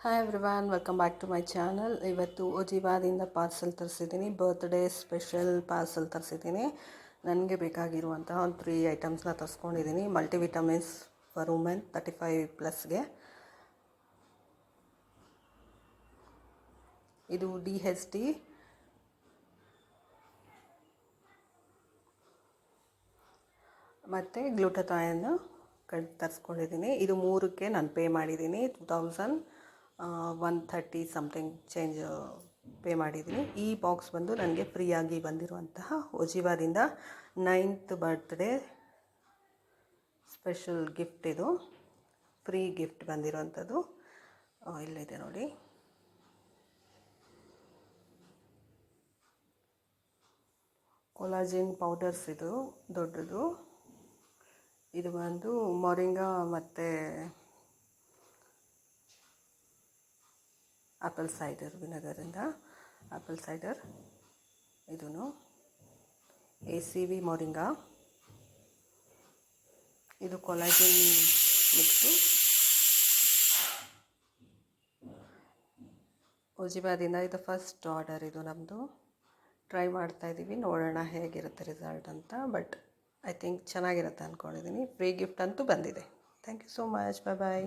Hi everyone, welcome back to my channel. ಇವತ್ತು ಒಜಿವಾದಿಂದ parcel ತರಿಸಿದ್ದೀನಿ. ಬರ್ತ್ಡೇ ಸ್ಪೆಷಲ್ ಪಾರ್ಸೆಲ್ ತರಿಸಿದ್ದೀನಿ. ನನಗೆ ಬೇಕಾಗಿರುವಂತಹ ಒಂದು 3 ಐಟಮ್ಸ್ನ ತರಿಸ್ಕೊಂಡಿದ್ದೀನಿ. ಮಲ್ಟಿವಿಟಮಿನ್ಸ್ ಫಾರ್ ವುಮೆನ್ 35+ಗೆ. ಇದು DHT ಮತ್ತು ಗ್ಲೂಟಥಾಯನ್ ತರಿಸ್ಕೊಂಡಿದ್ದೀನಿ. ಇದು 3ಕ್ಕೆ ನಾನು ಪೇ ಮಾಡಿದ್ದೀನಿ. 2130 ಸಮಥಿಂಗ್ ಚೇಂಜ್ ಪೇ ಮಾಡಿದ್ದೀನಿ. ಈ ಬಾಕ್ಸ್ ಬಂದು ನನಗೆ ಫ್ರೀಯಾಗಿ ಬಂದಿರುವಂತಹ ಒಜಿವಾದಿಂದ 9th ಬರ್ತ್ಡೇ ಸ್ಪೆಷಲ್ ಗಿಫ್ಟ್. ಇದು ಫ್ರೀ ಗಿಫ್ಟ್ ಬಂದಿರುವಂಥದ್ದು. ಇಲ್ಲಿದೆ ನೋಡಿ. ಕೊಲಾಜಿನ್ ಪೌಡರ್ಸ್ ಇದು ದೊಡ್ಡದು. ಇದು ಬಂದು ಮೊರಿಂಗಾ ಮತ್ತು ಆ್ಯಪಲ್ ಸೈಡರ್ ವಿನೆಗರಿಂದ ಆ್ಯಪಲ್ ಸೈಡರ್. ಇದೂ ACV ಮೊರಿಂಗಾ. ಇದು ಕೊಲಾಜಿನ್ ಮಿಕ್ಸು. ಒಜಿವಾದಿಂದ ಇದು ಫಸ್ಟ್ ಆರ್ಡರ್. ಇದು ನಮ್ಮದು ಟ್ರೈ ಮಾಡ್ತಾಯಿದ್ದೀವಿ, ನೋಡೋಣ ಹೇಗಿರುತ್ತೆ ರಿಸಲ್ಟ್ ಅಂತ. ಬಟ್ ಐ ಥಿಂಕ್ ಚೆನ್ನಾಗಿರುತ್ತೆ ಅಂದ್ಕೊಂಡಿದ್ದೀನಿ. ಫ್ರೀ ಗಿಫ್ಟ್ ಅಂತೂ ಬಂದಿದೆ. Thank you so much. Bye.